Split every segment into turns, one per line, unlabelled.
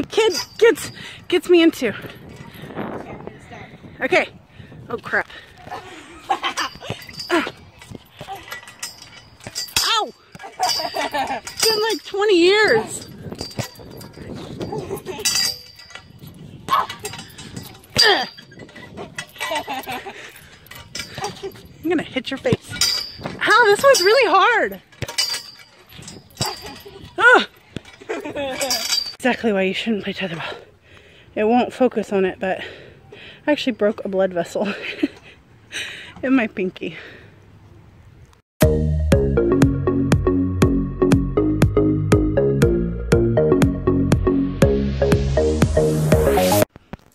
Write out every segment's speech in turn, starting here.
my kid gets me into. Okay. Oh crap. Ow! It's been like 20 years. I'm gonna hit your face. Ow, this one's really hard. Oh. Exactly why you shouldn't play tetherball. It won't focus on it, but I actually broke a blood vessel in my pinky.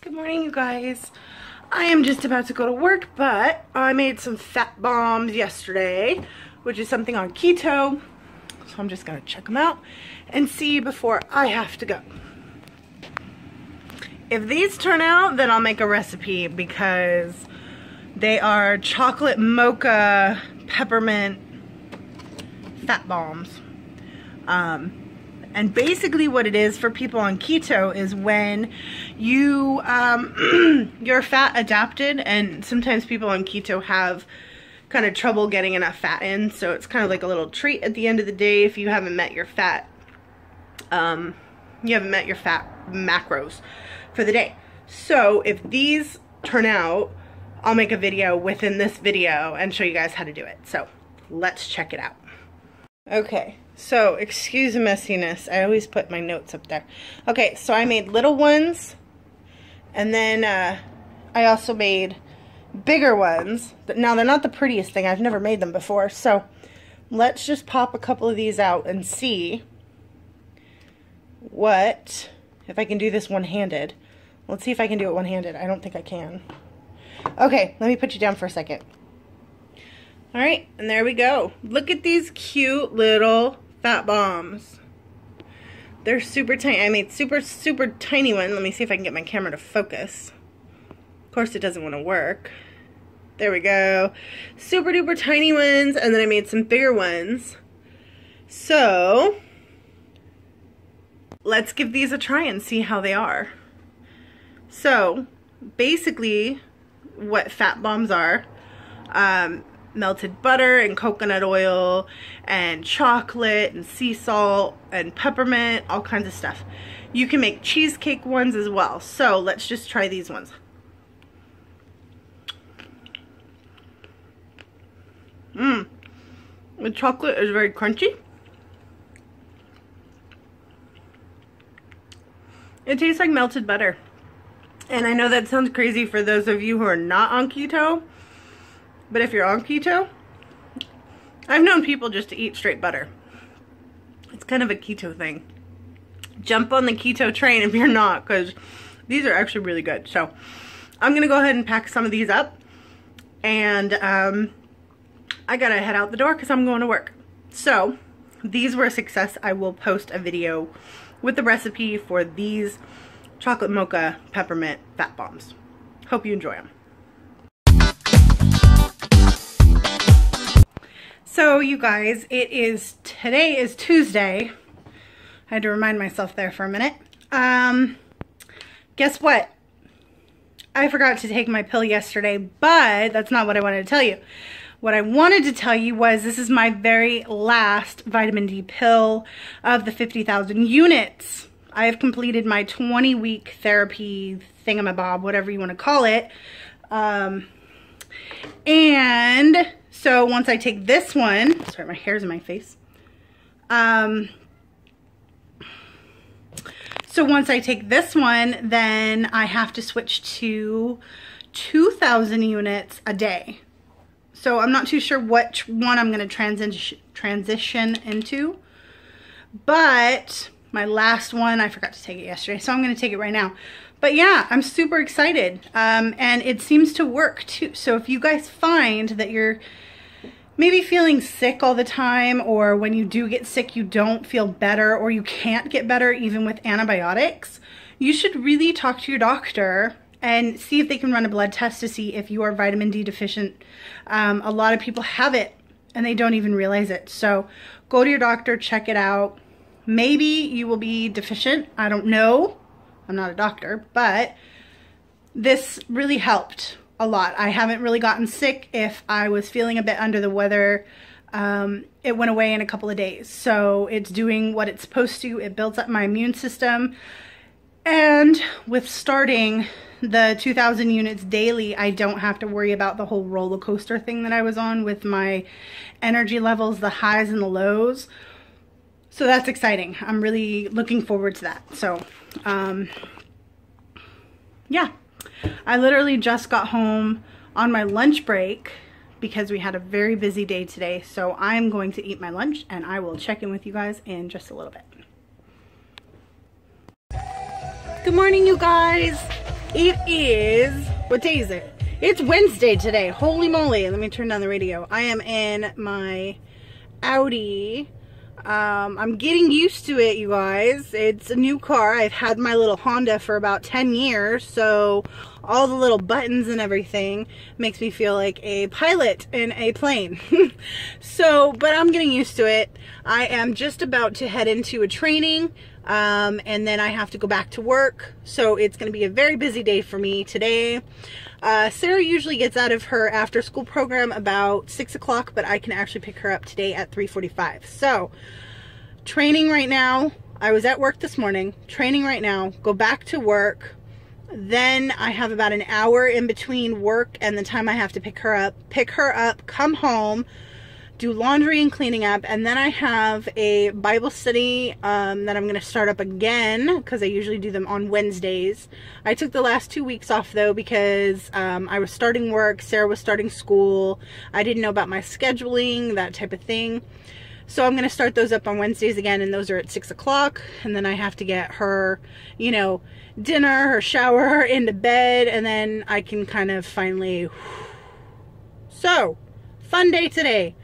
Good morning, you guys. I am just about to go to work, but I made some fat bombs yesterday, which is something on keto. So I'm just gonna check them out and see before I have to go. If these turn out, then I'll make a recipe because they are chocolate mocha peppermint fat bombs. And basically what it is for people on keto is when you, you're fat adapted, and sometimes people on keto have kind of trouble getting enough fat in, so it's kind of like a little treat at the end of the day if you haven't met your fat, macros for the day. So if these turn out, I'll make a video within this video and show you guys how to do it. So let's check it out. Okay, so excuse the messiness. I always put my notes up there. Okay, so I made little ones, and then I also made bigger ones. But now they're not the prettiest thing. I've never made them before. So let's just pop a couple of these out and see what, if I can do this one-handed. Let's see if I can do it one-handed. I don't think I can. Okay, let me put you down for a second. Alright, and there we go. Look at these cute little fat bombs. They're super tiny. I made super tiny one. Let me see if I can get my camera to focus. Of course it doesn't want to work. There we go. Super duper tiny ones, and then I made some bigger ones. So let's give these a try and see how they are. So basically what fat bombs are, melted butter and coconut oil and chocolate and sea salt and peppermint, all kinds of stuff. You can make cheesecake ones as well. So let's just try these ones. The chocolate is very crunchy. It tastes like melted butter. And I know that sounds crazy for those of you who are not on keto, but if you're on keto, I've known people just to eat straight butter. It's kind of a keto thing. Jump on the keto train if you're not, because these are actually really good. So I'm going to go ahead and pack some of these up, and I got to head out the door because I'm going to work. So these were a success. I will post a video with the recipe for these chocolate mocha peppermint fat bombs. Hope you enjoy them. So you guys, today is Tuesday. I had to remind myself there for a minute. Guess what? I forgot to take my pill yesterday, but that's not what I wanted to tell you. What I wanted to tell you was this is my very last vitamin D pill of the 50,000 units. I have completed my 20-week therapy thingamabob, whatever you want to call it. And so once I take this one, sorry, my hair's in my face. So once I take this one, then I have to switch to 2,000 units a day. So I'm not too sure which one I'm going to transition into, but my last one, I forgot to take it yesterday, so I'm going to take it right now. But yeah, I'm super excited, and it seems to work too. So if you guys find that you're maybe feeling sick all the time, or when you do get sick you don't feel better, or you can't get better even with antibiotics, you should really talk to your doctor and see if they can run a blood test to see if you are vitamin D deficient. A lot of people have it and they don't even realize it. So go to your doctor, check it out. Maybe you will be deficient, I don't know. I'm not a doctor, but this really helped a lot. I haven't really gotten sick. If I was feeling a bit under the weather, it went away in a couple of days. So it's doing what it's supposed to. It builds up my immune system. And with starting the 2,000 units daily, I don't have to worry about the whole roller coaster thing that I was on with my energy levels, the highs and the lows. So that's exciting. I'm really looking forward to that. So, yeah, I literally just got home on my lunch break because we had a very busy day today. So I'm going to eat my lunch and I will check in with you guys in just a little bit. Good morning, you guys. It is, what day is it? It's Wednesday today. Holy moly. Let me turn down the radio. I am in my Audi. I'm getting used to it, you guys. It's a new car. I've had my little Honda for about 10 years, so all the little buttons and everything makes me feel like a pilot in a plane. But I'm getting used to it. I am just about to head into a training, and then I have to go back to work, so it's going to be a very busy day for me today. Sarah usually gets out of her after school program about 6 o'clock, but I can actually pick her up today at 3:45. So, training right now. I was at work this morning, training right now, go back to work. Then I have about an hour in between work and the time I have to pick her up, come home, do laundry and cleaning up, and then I have a Bible study that I'm going to start up again because I usually do them on Wednesdays. I took the last 2 weeks off though because I was starting work, Sarah was starting school, I didn't know about my scheduling, that type of thing. So I'm going to start those up on Wednesdays again, and those are at 6 o'clock, and then I have to get her, you know, dinner, her shower, into bed, and then I can kind of finally... So, fun day today.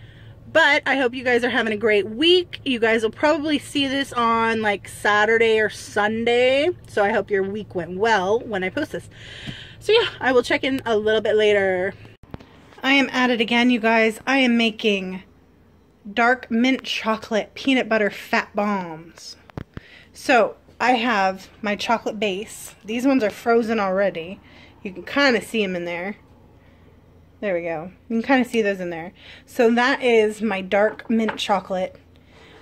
But I hope you guys are having a great week. You guys will probably see this on like Saturday or Sunday. So I hope your week went well when I post this. So yeah, I will check in a little bit later. I am at it again, you guys. I am making dark mint chocolate peanut butter fat bombs. So I have my chocolate base. These ones are frozen already. You can kind of see them in there. There we go. You can kind of see those in there. So that is my dark mint chocolate.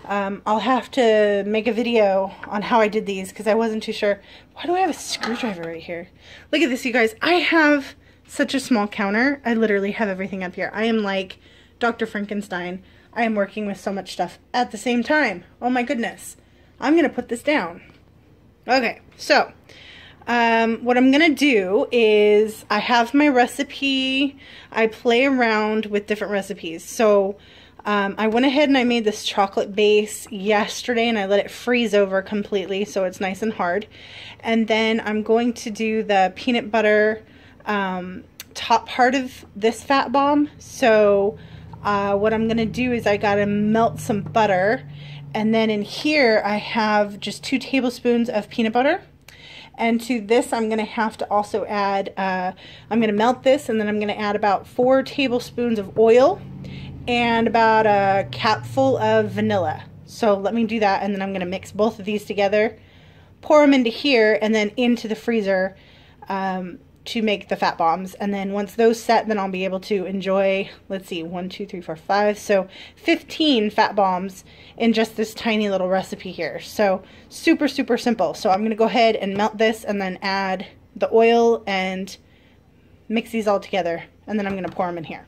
I'll have to make a video on how I did these because I wasn't too sure. Why do I have a screwdriver right here? Look at this, you guys. I have such a small counter. I literally have everything up here. I am like Dr. Frankenstein. I am working with so much stuff at the same time. Oh my goodness. I'm going to put this down. Okay, so... what I'm going to do is I have my recipe. I play around with different recipes. So I went ahead and I made this chocolate base yesterday and I let it freeze over completely so it's nice and hard. And then I'm going to do the peanut butter top part of this fat bomb. So what I'm going to do is I got to melt some butter. And then in here I have just 2 tablespoons of peanut butter. And to this, I'm going to have to also add, I'm going to melt this, and then I'm going to add about 4 tablespoons of oil and about a capful of vanilla. So let me do that, and then I'm going to mix both of these together, pour them into here, and then into the freezer to make the fat bombs. And then once those set, then I'll be able to enjoy, let's see, 1, 2, 3, 4, 5, so 15 fat bombs in just this tiny little recipe here. So super, super simple. So I'm going to go ahead and melt this and then add the oil and mix these all together. And then I'm going to pour them in here.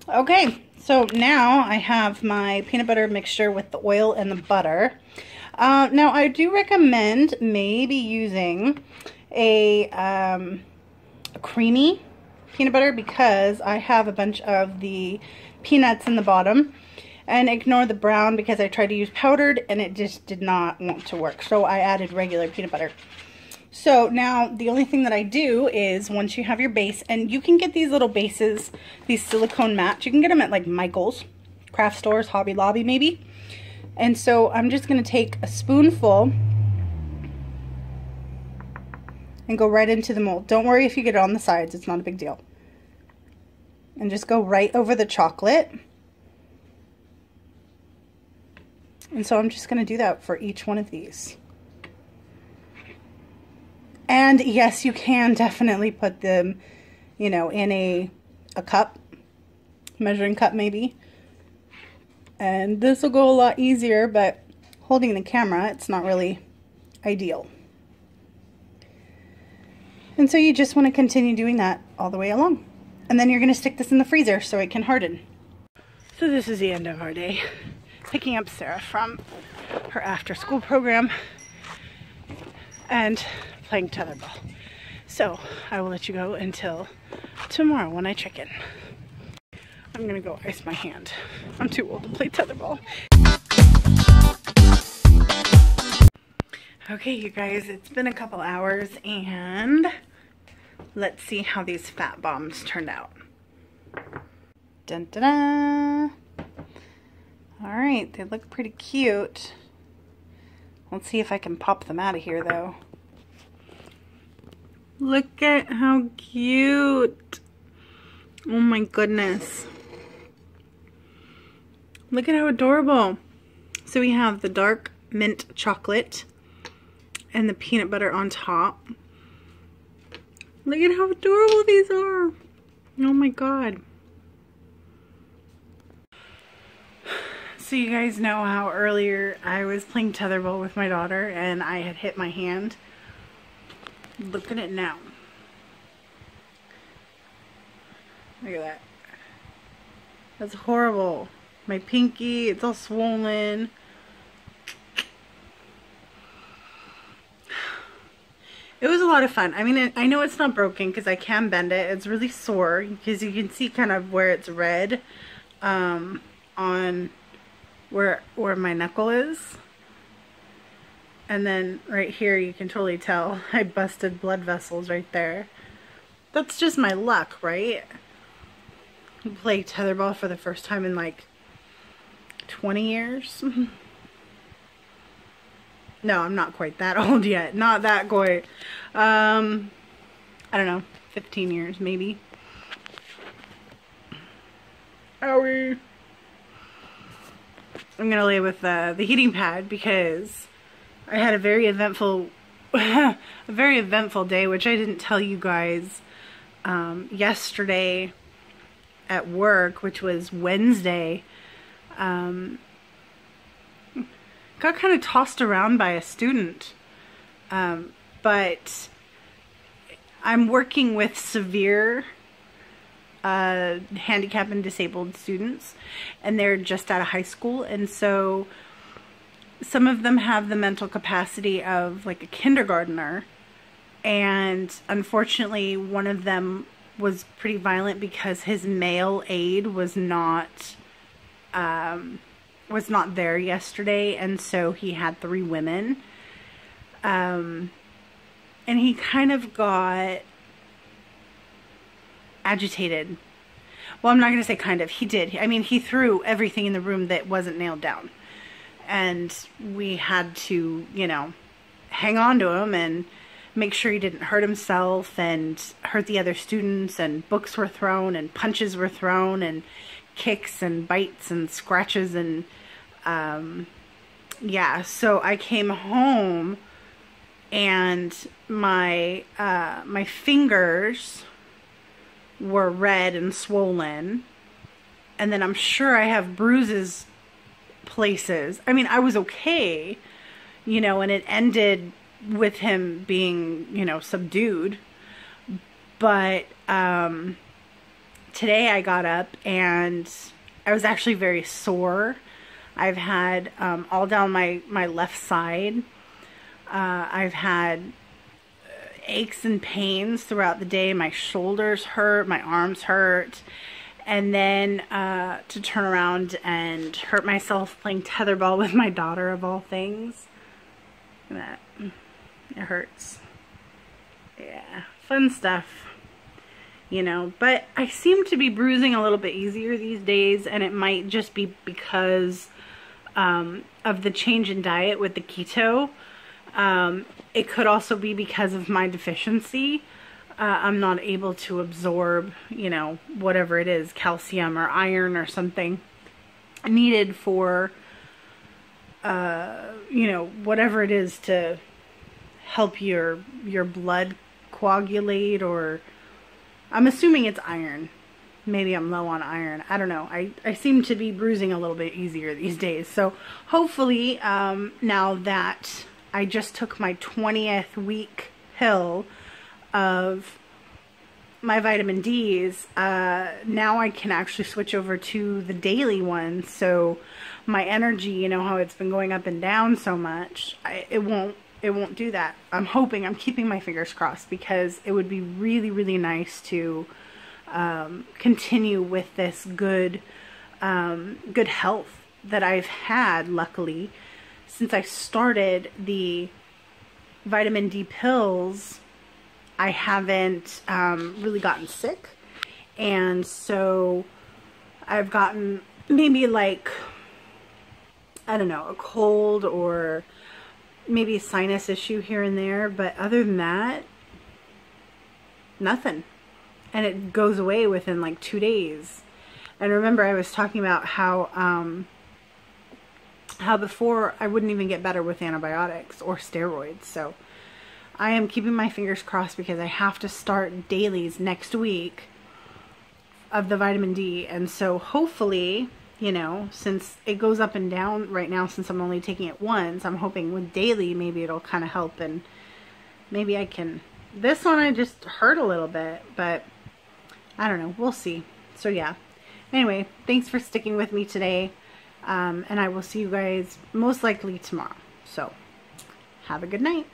Okay, so now I have my peanut butter mixture with the oil and the butter. Now I do recommend maybe using a creamy peanut butter because I have a bunch of the peanuts in the bottom, and ignore the brown because I tried to use powdered and it just did not want to work, so I added regular peanut butter. So now the only thing that I do is once you have your base, and you can get these little bases, these silicone mats, you can get them at like Michael's, craft stores, Hobby Lobby maybe. And so I'm just going to take a spoonful and go right into the mold. Don't worry if you get it on the sides, it's not a big deal. And just go right over the chocolate. And so I'm just going to do that for each one of these. And yes, you can definitely put them, you know, in a cup, measuring cup maybe. And this will go a lot easier, but holding the camera, it's not really ideal. And so you just want to continue doing that all the way along. And then you're going to stick this in the freezer so it can harden. So this is the end of our day. Picking up Sarah from her after school program and playing tetherball. So I will let you go until tomorrow when I check in. I'm gonna go ice my hand. I'm too old to play tetherball. Okay, you guys, it's been a couple hours and let's see how these fat bombs turned out. Dun da da! Alright, they look pretty cute. Let's see if I can pop them out of here though. Look at how cute! Oh my goodness. Look at how adorable. So we have the dark mint chocolate and the peanut butter on top. Look at how adorable these are. Oh my god. So you guys know how earlier I was playing tetherball with my daughter and I had hit my hand. Look at it now. Look at that. That's horrible. My pinky, it's all swollen. It was a lot of fun. I mean, I know it's not broken because I can bend it. It's really sore because you can see kind of where it's red on where my knuckle is. And then right here you can totally tell I busted blood vessels right there. That's just my luck, right? I play tetherball for the first time in like 20 years. No, I'm not quite that old yet. Not that quite. I don't know, 15 years maybe. Owie. I'm gonna lay with the heating pad because I had a very eventful day, which I didn't tell you guys yesterday at work, which was Wednesday. Got kind of tossed around by a student, but I'm working with severe handicapped and disabled students, and they're just out of high school, and so some of them have the mental capacity of like a kindergartner, and unfortunately one of them was pretty violent because his male aide was not there yesterday, and so he had 3 women, and he kind of got agitated. Well, I'm not going to say kind of, he did. I mean, he threw everything in the room that wasn't nailed down, and we had to, you know, hang on to him and make sure he didn't hurt himself and hurt the other students, and books were thrown and punches were thrown and kicks and bites and scratches, and yeah, so I came home and my my fingers were red and swollen, and then I'm sure I have bruises places. I mean, I was okay, you know, and it ended with him being, you know, subdued, but today I got up and I was actually very sore. I've had all down my left side. I've had aches and pains throughout the day. My shoulders hurt, my arms hurt, and then to turn around and hurt myself playing tetherball with my daughter, of all things. Look at that. It hurts. Yeah, fun stuff. You know, but I seem to be bruising a little bit easier these days, and it might just be because of the change in diet with the keto. It could also be because of my deficiency. I'm not able to absorb, you know, whatever it is, calcium or iron or something needed for, you know, whatever it is to help your blood coagulate, or I'm assuming it's iron. Maybe I'm low on iron. I don't know. I seem to be bruising a little bit easier these days. So hopefully now that I just took my 20th week pill of my vitamin D's, now I can actually switch over to the daily one. So my energy, you know how it's been going up and down so much, it won't do that. I'm keeping my fingers crossed, because it would be really, really nice to continue with this good health that I've had, luckily, since I started the vitamin D pills. I haven't really gotten sick, and so I've gotten maybe like, I don't know, a cold or maybe a sinus issue here and there, but other than that, nothing. And it goes away within like 2 days. And remember, I was talking about how before I wouldn't even get better with antibiotics or steroids. So I am keeping my fingers crossed, because I have to start dailies next week of the vitamin D. And so hopefully, you know, since it goes up and down right now, since I'm only taking it once, I'm hoping with daily maybe it'll kind of help, and maybe I can. This one I just hurt a little bit, but I don't know. We'll see. So yeah. Anyway, thanks for sticking with me today. And I will see you guys most likely tomorrow. So have a good night.